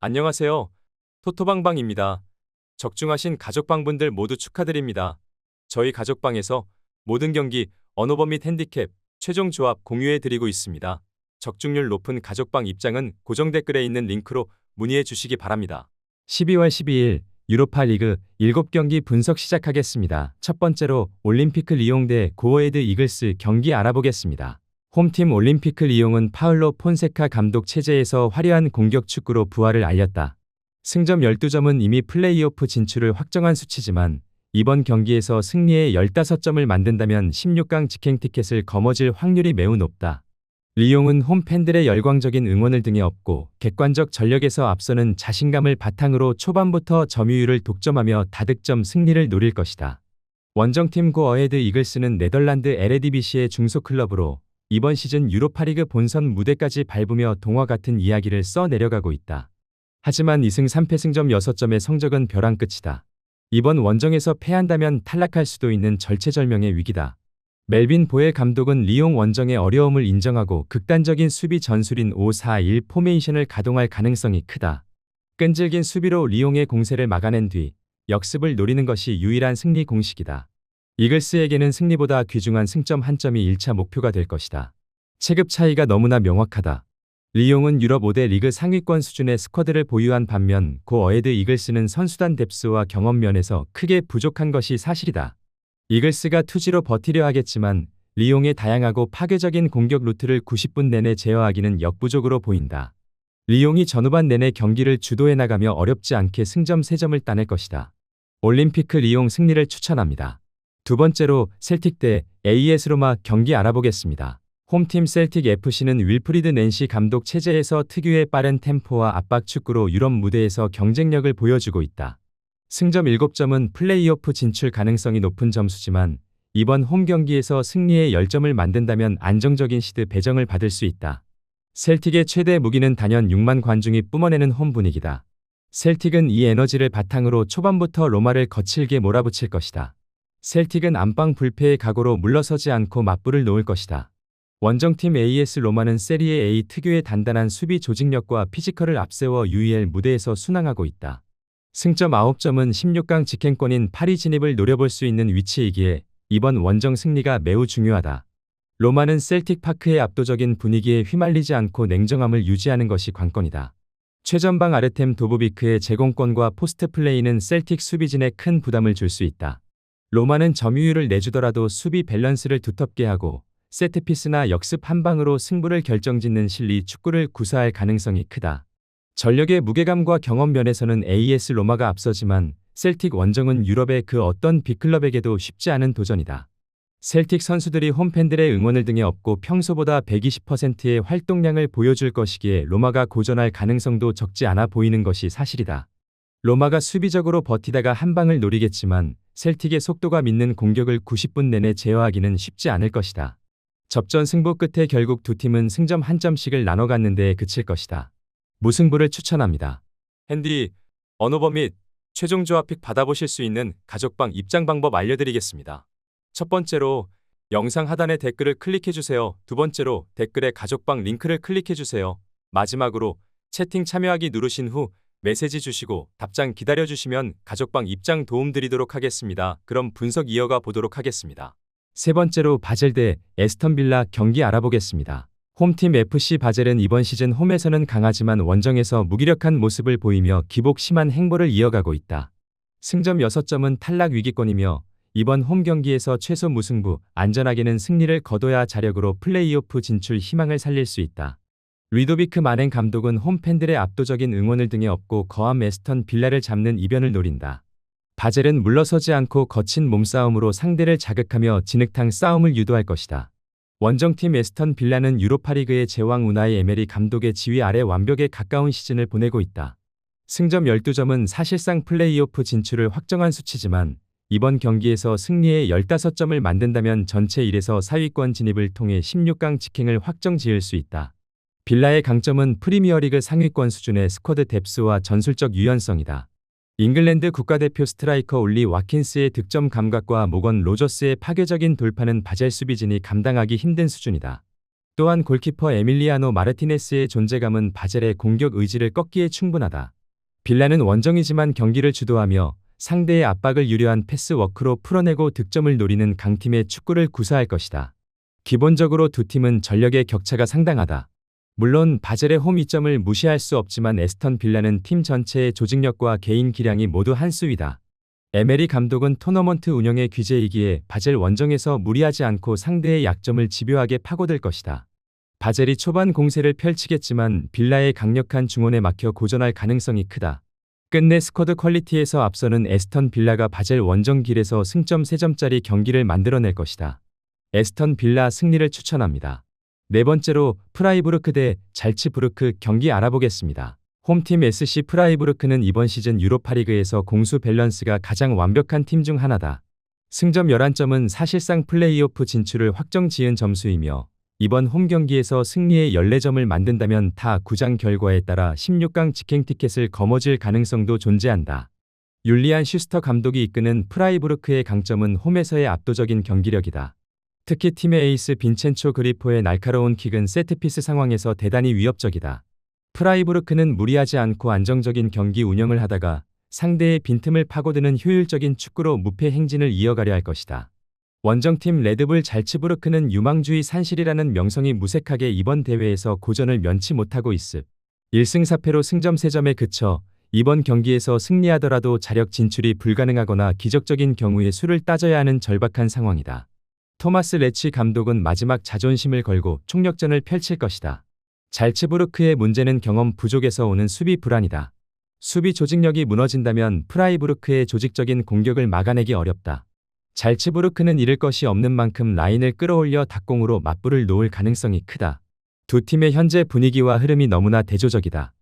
안녕하세요. 토토방방입니다. 적중하신 가족방분들 모두 축하드립니다. 저희 가족방에서 모든 경기, 언어범 및 핸디캡, 최종 조합 공유해드리고 있습니다. 적중률 높은 가족방 입장은 고정 댓글에 있는 링크로 문의해 주시기 바랍니다. 12월 12일 유로파 리그 7경기 분석 시작하겠습니다. 첫 번째로 올림피크 리옹 대 고어헤드 이글스 경기 알아보겠습니다. 홈팀 올림피크 리옹은 파울로 폰세카 감독 체제에서 화려한 공격 축구로 부활을 알렸다. 승점 12점은 이미 플레이오프 진출을 확정한 수치지만 이번 경기에서 승리에 15점을 만든다면 16강 직행 티켓을 거머쥘 확률이 매우 높다. 리옹은 홈팬들의 열광적인 응원을 등에 업고 객관적 전력에서 앞서는 자신감을 바탕으로 초반부터 점유율을 독점하며 다득점 승리를 노릴 것이다. 원정팀 고어헤드 이글스는 네덜란드 에레디비시의 중소클럽으로 이번 시즌 유로파리그 본선 무대까지 밟으며 동화 같은 이야기를 써 내려가고 있다. 하지만 2승 3패 승점 6점의 성적은 벼랑 끝이다. 이번 원정에서 패한다면 탈락할 수도 있는 절체절명의 위기다. 멜빈 보엘 감독은 리옹 원정의 어려움을 인정하고 극단적인 수비 전술인 5-4-1 포메이션을 가동할 가능성이 크다. 끈질긴 수비로 리옹의 공세를 막아낸 뒤 역습을 노리는 것이 유일한 승리 공식이다. 이글스에게는 승리보다 귀중한 승점 한 점이 1차 목표가 될 것이다. 체급 차이가 너무나 명확하다. 리옹은 유럽 5대 리그 상위권 수준의 스쿼드를 보유한 반면 고어헤드 이글스는 선수단 뎁스와 경험 면에서 크게 부족한 것이 사실이다. 이글스가 투지로 버티려 하겠지만 리옹의 다양하고 파괴적인 공격 루트를 90분 내내 제어하기는 역부족으로 보인다. 리옹이 전후반 내내 경기를 주도해 나가며 어렵지 않게 승점 3점을 따낼 것이다. 올림피크 리옹 승리를 추천합니다. 두 번째로 셀틱 대 AS 로마 경기 알아보겠습니다. 홈팀 셀틱 FC는 윌프리드 낸시 감독 체제에서 특유의 빠른 템포와 압박 축구로 유럽 무대에서 경쟁력을 보여주고 있다. 승점 7점은 플레이오프 진출 가능성이 높은 점수지만 이번 홈 경기에서 승리에 10점을 만든다면 안정적인 시드 배정을 받을 수 있다. 셀틱의 최대 무기는 단연 6만 관중이 뿜어내는 홈 분위기다. 셀틱은 이 에너지를 바탕으로 초반부터 로마를 거칠게 몰아붙일 것이다. 셀틱은 안방 불패의 각오로 물러서지 않고 맞불을 놓을 것이다. 원정팀 AS 로마는 세리에 A 특유의 단단한 수비 조직력과 피지컬을 앞세워 UEL 무대에서 순항하고 있다. 승점 9점은 16강 직행권인 파리 진입을 노려볼 수 있는 위치이기에 이번 원정 승리가 매우 중요하다. 로마는 셀틱 파크의 압도적인 분위기에 휘말리지 않고 냉정함을 유지하는 것이 관건이다. 최전방 아르템 도보비크의 제공권과 포스트 플레이는 셀틱 수비진에 큰 부담을 줄 수 있다. 로마는 점유율을 내주더라도 수비 밸런스를 두텁게 하고 세트피스나 역습 한 방으로 승부를 결정짓는 실리 축구를 구사할 가능성이 크다. 전력의 무게감과 경험 면에서는 AS 로마가 앞서지만 셀틱 원정은 유럽의 그 어떤 빅클럽에게도 쉽지 않은 도전이다. 셀틱 선수들이 홈팬들의 응원을 등에 업고 평소보다 120%의 활동량을 보여줄 것이기에 로마가 고전할 가능성도 적지 않아 보이는 것이 사실이다. 로마가 수비적으로 버티다가 한 방을 노리겠지만 셀틱의 속도가 믿는 공격을 90분 내내 제어하기는 쉽지 않을 것이다. 접전 승부 끝에 결국 두 팀은 승점 한 점씩을 나눠 갖는 데에 그칠 것이다. 무승부를 추천합니다. 핸디, 언어범 및 최종 조합 픽 받아보실 수 있는 가족방 입장 방법 알려드리겠습니다. 첫 번째로 영상 하단의 댓글을 클릭해주세요. 두 번째로 댓글에 가족방 링크를 클릭해주세요. 마지막으로 채팅 참여하기 누르신 후 메시지 주시고 답장 기다려주시면 가족방 입장 도움드리도록 하겠습니다. 그럼 분석 이어가 보도록 하겠습니다. 세 번째로 바젤 대 에스턴 빌라 경기 알아보겠습니다. 홈팀 FC 바젤은 이번 시즌 홈에서는 강하지만 원정에서 무기력한 모습을 보이며 기복 심한 행보를 이어가고 있다. 승점 6점은 탈락 위기권이며 이번 홈 경기에서 최소 무승부, 안전하게는 승리를 거둬야 자력으로 플레이오프 진출 희망을 살릴 수 있다. 루이도비크 마넨 감독은 홈팬들의 압도적인 응원을 등에 업고 거함 에스턴 빌라를 잡는 이변을 노린다. 바젤은 물러서지 않고 거친 몸싸움으로 상대를 자극하며 진흙탕 싸움을 유도할 것이다. 원정팀 에스턴 빌라는 유로파리그의 제왕 우나이 에메리 감독의 지휘 아래 완벽에 가까운 시즌을 보내고 있다. 승점 12점은 사실상 플레이오프 진출을 확정한 수치지만 이번 경기에서 승리에 15점을 만든다면 전체 1에서 4위권 진입을 통해 16강 직행을 확정 지을 수 있다. 빌라의 강점은 프리미어리그 상위권 수준의 스쿼드 뎁스와 전술적 유연성이다. 잉글랜드 국가대표 스트라이커 올리 와킨스의 득점 감각과 모건 로저스의 파괴적인 돌파는 바젤 수비진이 감당하기 힘든 수준이다. 또한 골키퍼 에밀리아노 마르티네스의 존재감은 바젤의 공격 의지를 꺾기에 충분하다. 빌라는 원정이지만 경기를 주도하며 상대의 압박을 유려한 패스워크로 풀어내고 득점을 노리는 강팀의 축구를 구사할 것이다. 기본적으로 두 팀은 전력의 격차가 상당하다. 물론 바젤의 홈 이점을 무시할 수 없지만 에스턴 빌라는 팀 전체의 조직력과 개인 기량이 모두 한 수위다. 에메리 감독은 토너먼트 운영의 귀재이기에 바젤 원정에서 무리하지 않고 상대의 약점을 집요하게 파고들 것이다. 바젤이 초반 공세를 펼치겠지만 빌라의 강력한 중원에 막혀 고전할 가능성이 크다. 끝내 스쿼드 퀄리티에서 앞서는 에스턴 빌라가 바젤 원정 길에서 승점 3점짜리 경기를 만들어낼 것이다. 에스턴 빌라 승리를 추천합니다. 네 번째로 프라이부르크 대 잘츠부르크 경기 알아보겠습니다. 홈팀 SC 프라이부르크는 이번 시즌 유로파리그에서 공수 밸런스가 가장 완벽한 팀 중 하나다. 승점 11점은 사실상 플레이오프 진출을 확정지은 점수이며 이번 홈 경기에서 승리의 14점을 만든다면 타 9장 결과에 따라 16강 직행 티켓을 거머쥘 가능성도 존재한다. 율리안 슈스터 감독이 이끄는 프라이부르크의 강점은 홈에서의 압도적인 경기력이다. 특히 팀의 에이스 빈첸초 그리포의 날카로운 킥은 세트피스 상황에서 대단히 위협적이다. 프라이부르크는 무리하지 않고 안정적인 경기 운영을 하다가 상대의 빈틈을 파고드는 효율적인 축구로 무패 행진을 이어가려 할 것이다. 원정팀 레드불 잘츠부르크는 유망주의 산실이라는 명성이 무색하게 이번 대회에서 고전을 면치 못하고 있음. 1승 4패로 승점 3점에 그쳐 이번 경기에서 승리하더라도 자력 진출이 불가능하거나 기적적인 경우에 수를 따져야 하는 절박한 상황이다. 토마스 레치 감독은 마지막 자존심을 걸고 총력전을 펼칠 것이다. 잘츠부르크의 문제는 경험 부족에서 오는 수비 불안이다. 수비 조직력이 무너진다면 프라이부르크의 조직적인 공격을 막아내기 어렵다. 잘츠부르크는 잃을 것이 없는 만큼 라인을 끌어올려 닭공으로 맞불을 놓을 가능성이 크다. 두 팀의 현재 분위기와 흐름이 너무나 대조적이다.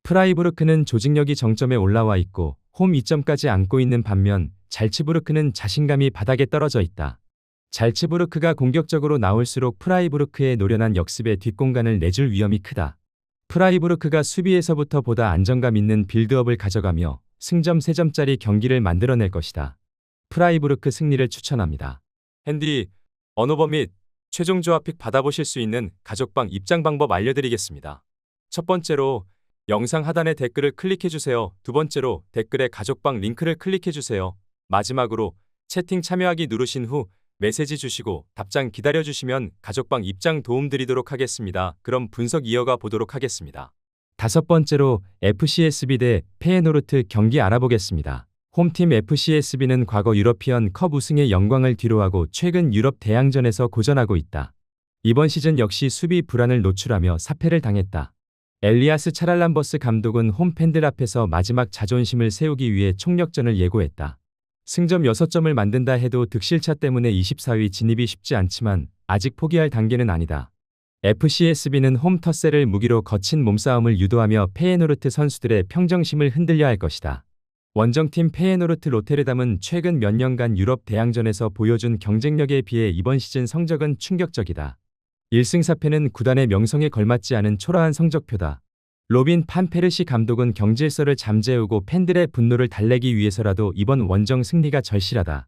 프라이부르크는 조직력이 정점에 올라와 있고 홈 2점까지 안고 있는 반면 잘츠부르크는 자신감이 바닥에 떨어져 있다. 잘츠부르크가 공격적으로 나올수록 프라이부르크의 노련한 역습에 뒷공간을 내줄 위험이 크다. 프라이부르크가 수비에서부터 보다 안정감 있는 빌드업을 가져가며 승점 3점짜리 경기를 만들어낼 것이다. 프라이부르크 승리를 추천합니다. 핸디, 언어버 및 최종 조합픽 받아보실 수 있는 가족방 입장 방법 알려드리겠습니다. 첫 번째로 영상 하단의 댓글을 클릭해주세요. 두 번째로 댓글에 가족방 링크를 클릭해주세요. 마지막으로 채팅 참여하기 누르신 후 메시지 주시고 답장 기다려주시면 가족방 입장 도움드리도록 하겠습니다. 그럼 분석 이어가 보도록 하겠습니다. 다섯 번째로 FCSB 대 페예노르트 경기 알아보겠습니다. 홈팀 FCSB는 과거 유러피언 컵 우승의 영광을 뒤로하고 최근 유럽 대항전에서 고전하고 있다. 이번 시즌 역시 수비 불안을 노출하며 사패를 당했다. 엘리아스 차랄람버스 감독은 홈팬들 앞에서 마지막 자존심을 세우기 위해 총력전을 예고했다. 승점 6점을 만든다 해도 득실차 때문에 24위 진입이 쉽지 않지만 아직 포기할 단계는 아니다. FCSB는 홈 텃세를 무기로 거친 몸싸움을 유도하며 페예노르트 선수들의 평정심을 흔들려 할 것이다. 원정팀 페예노르트 로테르담은 최근 몇 년간 유럽 대항전에서 보여준 경쟁력에 비해 이번 시즌 성적은 충격적이다. 1승 4패는 구단의 명성에 걸맞지 않은 초라한 성적표다. 로빈 판 페르시 감독은 경질서를 잠재우고 팬들의 분노를 달래기 위해서라도 이번 원정 승리가 절실하다.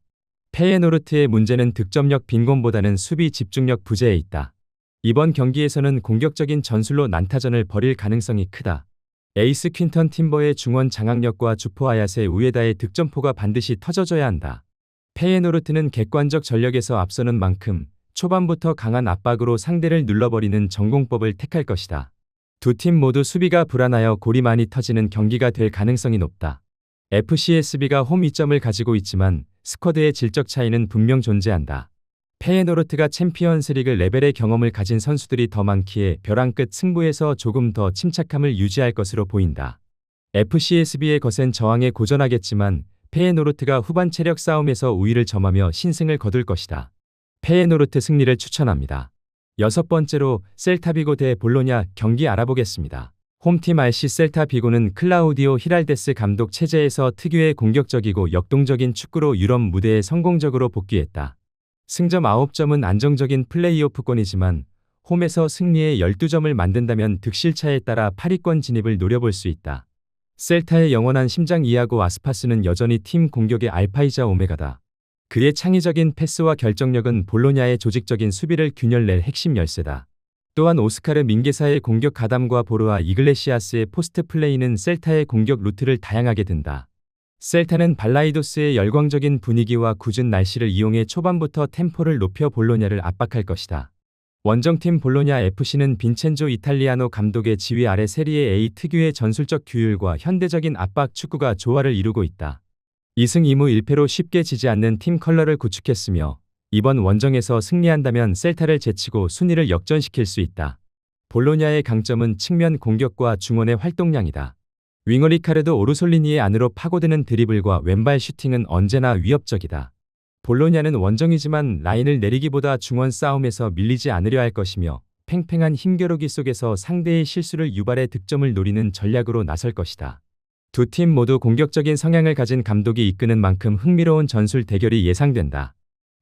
페예노르트의 문제는 득점력 빈곤보다는 수비 집중력 부재에 있다. 이번 경기에서는 공격적인 전술로 난타전을 벌일 가능성이 크다. 에이스 퀸턴 팀버의 중원 장악력과 주포 아얏의 우에다의 득점포가 반드시 터져줘야 한다. 페예노르트는 객관적 전력에서 앞서는 만큼 초반부터 강한 압박으로 상대를 눌러버리는 전공법을 택할 것이다. 두 팀 모두 수비가 불안하여 골이 많이 터지는 경기가 될 가능성이 높다. FCSB가 홈 이점을 가지고 있지만 스쿼드의 질적 차이는 분명 존재한다. 페예노르트가 챔피언스리그 레벨의 경험을 가진 선수들이 더 많기에 벼랑 끝 승부에서 조금 더 침착함을 유지할 것으로 보인다. FCSB의 거센 저항에 고전하겠지만 페예노르트가 후반 체력 싸움에서 우위를 점하며 신승을 거둘 것이다. 페예노르트 승리를 추천합니다. 여섯 번째로 셀타비고 대 볼로냐 경기 알아보겠습니다. 홈팀 RC 셀타비고는 클라우디오 히랄데스 감독 체제에서 특유의 공격적이고 역동적인 축구로 유럽 무대에 성공적으로 복귀했다. 승점 9점은 안정적인 플레이오프권이지만 홈에서 승리에 12점을 만든다면 득실차에 따라 8위권 진입을 노려볼 수 있다. 셀타의 영원한 심장 이아고 아스파스는 여전히 팀 공격의 알파이자 오메가다. 그의 창의적인 패스와 결정력은 볼로냐의 조직적인 수비를 균열낼 핵심 열쇠다. 또한 오스카르 민게사의 공격 가담과 보르아 이글레시아스의 포스트 플레이는 셀타의 공격 루트를 다양하게 든다. 셀타는 발라이도스의 열광적인 분위기와 궂은 날씨를 이용해 초반부터 템포를 높여 볼로냐를 압박할 것이다. 원정팀 볼로냐 FC는 빈첸조 이탈리아노 감독의 지휘 아래 세리에 A 특유의 전술적 규율과 현대적인 압박 축구가 조화를 이루고 있다. 2승 2무 1패로 쉽게 지지 않는 팀 컬러를 구축했으며 이번 원정에서 승리한다면 셀타를 제치고 순위를 역전시킬 수 있다. 볼로냐의 강점은 측면 공격과 중원의 활동량이다. 윙어 리카르도 오르솔리니의 안으로 파고드는 드리블과 왼발 슈팅은 언제나 위협적이다. 볼로냐는 원정이지만 라인을 내리기보다 중원 싸움에서 밀리지 않으려 할 것이며 팽팽한 힘겨루기 속에서 상대의 실수를 유발해 득점을 노리는 전략으로 나설 것이다. 두 팀 모두 공격적인 성향을 가진 감독이 이끄는 만큼 흥미로운 전술 대결이 예상된다.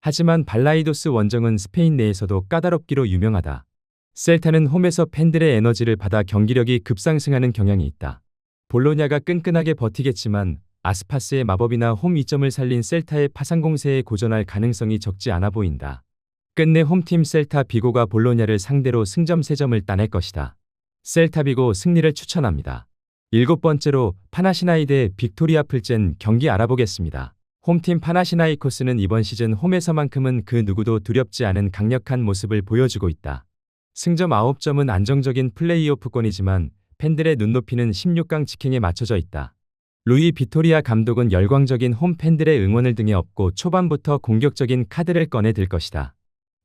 하지만 발라이도스 원정은 스페인 내에서도 까다롭기로 유명하다. 셀타는 홈에서 팬들의 에너지를 받아 경기력이 급상승하는 경향이 있다. 볼로냐가 끈끈하게 버티겠지만 아스파스의 마법이나 홈 이점을 살린 셀타의 파상 공세에 고전할 가능성이 적지 않아 보인다. 끝내 홈팀 셀타 비고가 볼로냐를 상대로 승점 3점을 따낼 것이다. 셀타 비고 승리를 추천합니다. 7번째로 파나시나이 대 빅토리아 플젠 경기 알아보겠습니다. 홈팀 파나시나이코스는 이번 시즌 홈에서만큼은 그 누구도 두렵지 않은 강력한 모습을 보여주고 있다. 승점 9점은 안정적인 플레이오프권이지만 팬들의 눈높이는 16강 직행에 맞춰져 있다. 루이 비토리아 감독은 열광적인 홈 팬들의 응원을 등에 업고 초반부터 공격적인 카드를 꺼내 들 것이다.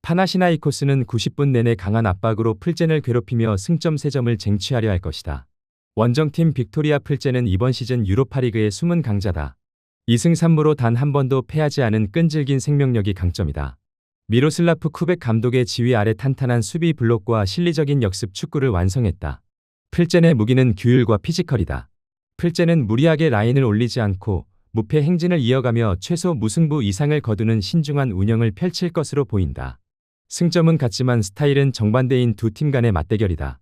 파나시나이코스는 90분 내내 강한 압박으로 플젠을 괴롭히며 승점 3점을 쟁취하려 할 것이다. 원정팀 빅토리아 플젠은 이번 시즌 유로파리그의 숨은 강자다. 2승 3무로 단 한 번도 패하지 않은 끈질긴 생명력이 강점이다. 미로슬라프 쿠벡 감독의 지휘 아래 탄탄한 수비 블록과 실리적인 역습 축구를 완성했다. 플젠의 무기는 규율과 피지컬이다. 플젠은 무리하게 라인을 올리지 않고 무패 행진을 이어가며 최소 무승부 이상을 거두는 신중한 운영을 펼칠 것으로 보인다. 승점은 같지만 스타일은 정반대인 두 팀 간의 맞대결이다.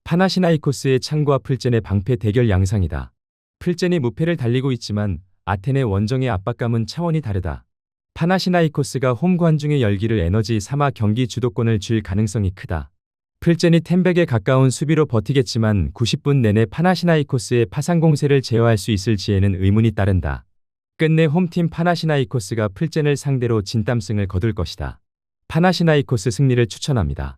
파나시나이코스의 창과 플젠의 방패 대결 양상이다. 플젠이 무패를 달리고 있지만 아테네 원정의 압박감은 차원이 다르다. 파나시나이코스가 홈 관중의 열기를 에너지 삼아 경기 주도권을 쥘 가능성이 크다. 플젠이 템백에 가까운 수비로 버티겠지만 90분 내내 파나시나이코스의 파상 공세를 제어할 수 있을지에는 의문이 따른다. 끝내 홈팀 파나시나이코스가 플젠을 상대로 진땀승을 거둘 것이다. 파나시나이코스 승리를 추천합니다.